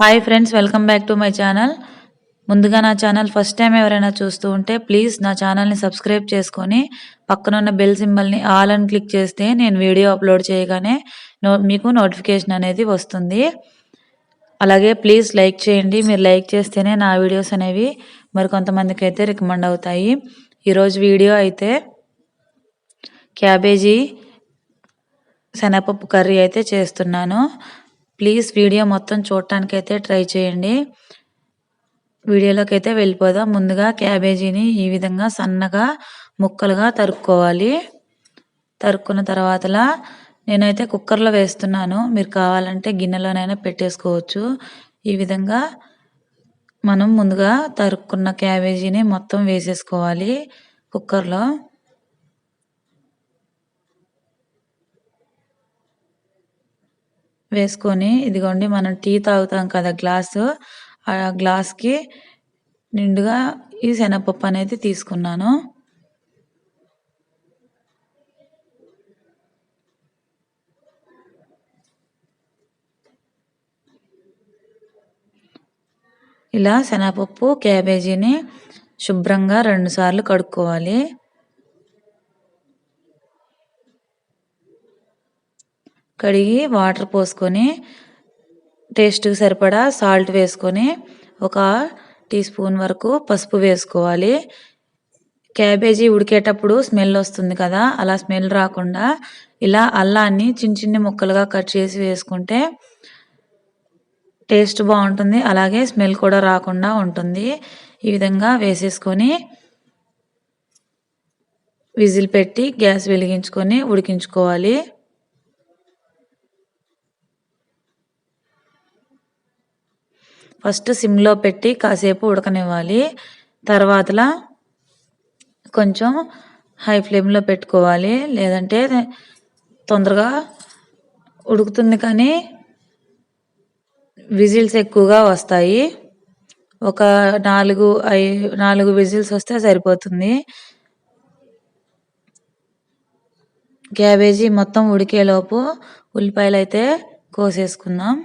Hi friends, welcome back to my channel. ముందుగా నా channel first time ఎవరైనా చూస్తూ ఉంటే ప్లీజ్ నా ఛానల్ని సబ్స్క్రైబ్ చేసుకొని పక్కనున్న బెల్ సింబల్ని ఆల్ అని క్లిక్ చేస్తే నేను వీడియో అప్లోడ్ చేయగానే మీకు నోటిఫికేషన్ అనేది వస్తుంది. అలాగే ప్లీజ్ లైక్ చేయండి. మీరు లైక్ చేస్తేనే నా వీడియోస్ అనేవి మరికొంతమందికి అయితే రికమెండ్ అవుతాయి. ఈరోజు వీడియో అయితే క్యాబేజీ శనగపప్పు కర్రీ అయితే చేస్తున్నాను. ప్లీజ్ వీడియో మొత్తం చూడటానికి అయితే ట్రై చేయండి. వీడియోలోకి అయితే వెళ్ళిపోదాం. ముందుగా క్యాబేజీని ఈ విధంగా సన్నగా ముక్కలుగా తరుక్కోవాలి. తరుక్కున్న తర్వాత నేనైతే కుక్కర్లో వేస్తున్నాను. మీరు కావాలంటే గిన్నెలోనైనా పెట్టేసుకోవచ్చు. ఈ విధంగా మనం ముందుగా తరుక్కున్న క్యాబేజీని మొత్తం వేసేసుకోవాలి కుక్కర్లో. వేసుకొని ఇదిగోండి, మనం టీ తాగుతాం కదా గ్లాసు, ఆ గ్లాస్కి నిండుగా ఈ శనగపప్పు అనేది తీసుకున్నాను. ఇలా శనగపప్పు క్యాబేజీని శుభ్రంగా 2 సార్లు కడుక్కోవాలి. కడిగి వాటర్ పోసుకొని టేస్ట్కి సరిపడా సాల్ట్ వేసుకొని 1 టీ స్పూన్ వరకు పసుపు వేసుకోవాలి. క్యాబేజీ ఉడికేటప్పుడు స్మెల్ వస్తుంది కదా, అలా స్మెల్ రాకుండా ఇలా అల్లాన్ని చిన్న ముక్కలుగా కట్ చేసి వేసుకుంటే టేస్ట్ బాగుంటుంది. అలాగే స్మెల్ కూడా రాకుండా ఉంటుంది. ఈ విధంగా వేసేసుకొని విజిల్ పెట్టి గ్యాస్ వెలిగించుకొని ఉడికించుకోవాలి. ఫస్ట్ సిమ్లో పెట్టి కాసేపు ఉడకనివ్వాలి. తర్వాతలా కొంచెం హై ఫ్లేమ్లో పెట్టుకోవాలి, లేదంటే తొందరగా ఉడుకుతుంది కానీ విజిల్స్ ఎక్కువగా వస్తాయి. ఒక 4 విజిల్స్ వస్తే సరిపోతుంది. క్యాబేజీ మొత్తం ఉడికేలోపు ఉల్లిపాయలు అయితే కోసేసుకుందాం.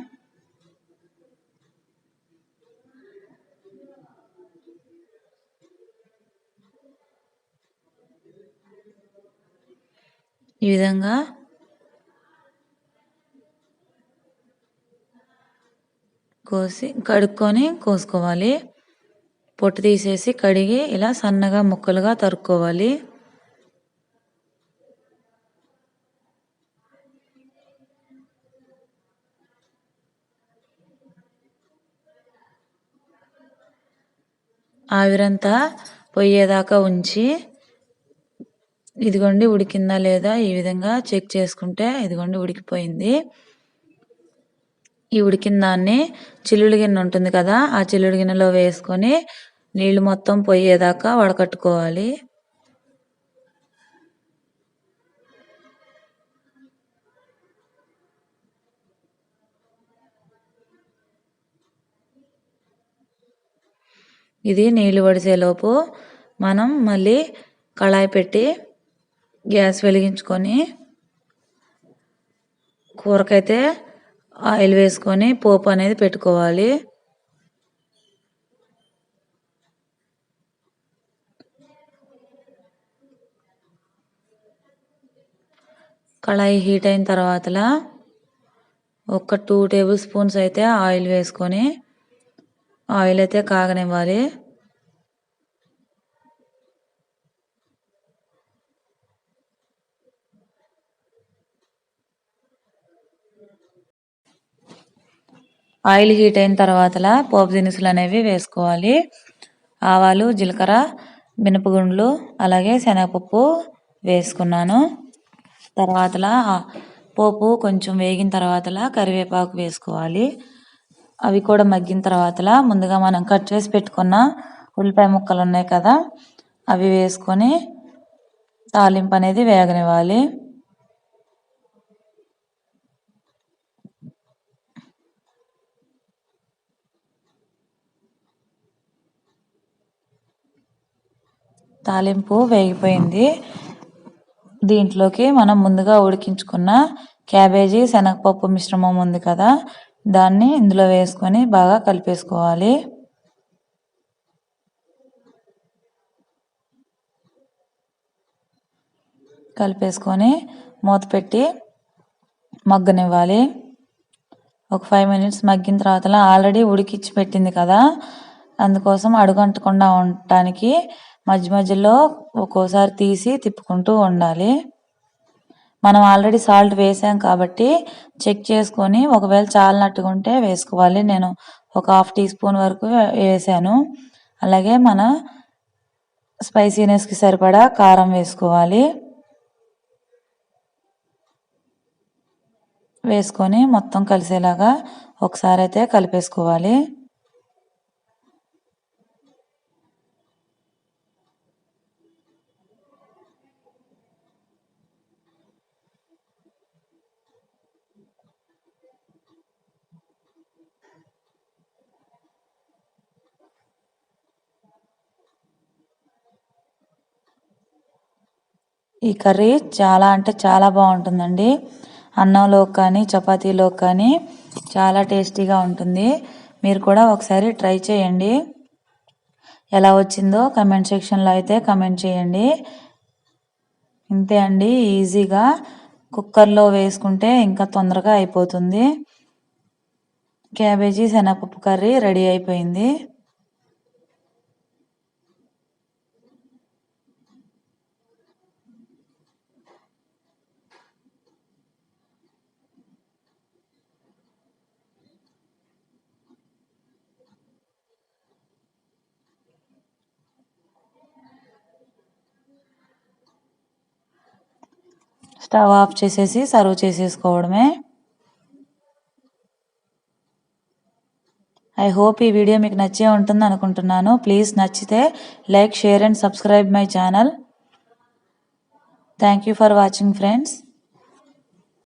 ఈ విధంగా కడుక్కొని కోసుకోవాలి. పొట్టు తీసేసి కడిగి ఇలా సన్నగా ముక్కలుగా తరుక్కోవాలి. ఆవిరంతా పోయేదాకా ఉంచి ఇదిగోండి ఉడికిందా లేదా ఈ విధంగా చెక్ చేసుకుంటే ఇదిగోండి ఉడికిపోయింది. ఈ ఉడికిన దాన్ని చిల్లుడు గిన్నె ఉంటుంది కదా, ఆ చిల్లుడు గిన్నెలో వేసుకొని నీళ్లు మొత్తం పోయేదాకా వడకట్టుకోవాలి. ఇది నీళ్లు వడిసేలోపు మనం మళ్ళీ కళాయి పెట్టి గ్యాస్ వెలిగించుకొని కూరకైతే ఆయిల్ వేసుకొని పోపు అనేది పెట్టుకోవాలి. కళాయి హీట్ అయిన తర్వాత ఒక 2 టేబుల్ స్పూన్స్ అయితే ఆయిల్ వేసుకొని ఆయిల్ అయితే కాగనివ్వాలి. ఆయిల్ హీట్ అయిన తర్వాత పోపు దినుసులు అనేవి వేసుకోవాలి. ఆవాలు, జీలకర్ర, మినపగుండ్లు, అలాగే శనగపప్పు వేసుకున్నాను. తర్వాత పోపు కొంచెం వేగిన తర్వాత కరివేపాకు వేసుకోవాలి. అవి కూడా మగ్గిన తర్వాత ముందుగా మనం కట్ చేసి పెట్టుకున్న ఉల్లిపాయ ముక్కలు ఉన్నాయి కదా, అవి వేసుకొని తాలింపు అనేది వేగనివ్వాలి. తాలింపు వేగిపోయింది. దీంట్లోకి మనం ముందుగా ఉడికించుకున్న క్యాబేజీ శనగపప్పు మిశ్రమం ఉంది కదా, దాన్ని ఇందులో వేసుకొని బాగా కలిపేసుకోవాలి. కలిపేసుకొని మూత పెట్టి మగ్గనివ్వాలి. ఒక 5 మినిట్స్ మగ్గిన తర్వాత ఆల్రెడీ ఉడికిచ్చి పెట్టింది కదా, అందుకోసం అడుగంటకుండా ఉండటానికి మధ్య మధ్యలో ఒక్కోసారి తీసి తిప్పుకుంటూ ఉండాలి. మనం ఆల్రెడీ సాల్ట్ వేసాం కాబట్టి చెక్ చేసుకొని ఒకవేళ చాలినట్టుగా ఉంటే వేసుకోవాలి. నేను ఒక 1/2 టీ స్పూన్ వరకు వేసాను. అలాగే మన స్పైసీనెస్కి సరిపడా కారం వేసుకోవాలి. వేసుకొని మొత్తం కలిసేలాగా ఒకసారి అయితే కలిపేసుకోవాలి. ఈ కర్రీ చాలా అంటే చాలా బాగుంటుందండి. అన్నంలో కానీ చపాతీలో కానీ చాలా టేస్టీగా ఉంటుంది. మీరు కూడా ఒకసారి ట్రై చేయండి. ఎలా వచ్చిందో కమెంట్ సెక్షన్లో అయితే కమెంట్ చేయండి. ఇంతే అండి, ఈజీగా కుక్కర్లో వేసుకుంటే ఇంకా తొందరగా అయిపోతుంది. క్యాబేజీ శనగపప్పు కర్రీ రెడీ అయిపోయింది. స్టవ్ ఆఫ్ చేసేసి సర్వ్ చేసేసుకోవడమే. ఐ హోప్ ఈ వీడియో మీకు నచ్చే ఉంటుంది అనుకుంటున్నాను. ప్లీజ్ నచ్చితే like, share and subscribe my channel. Thank you for watching friends.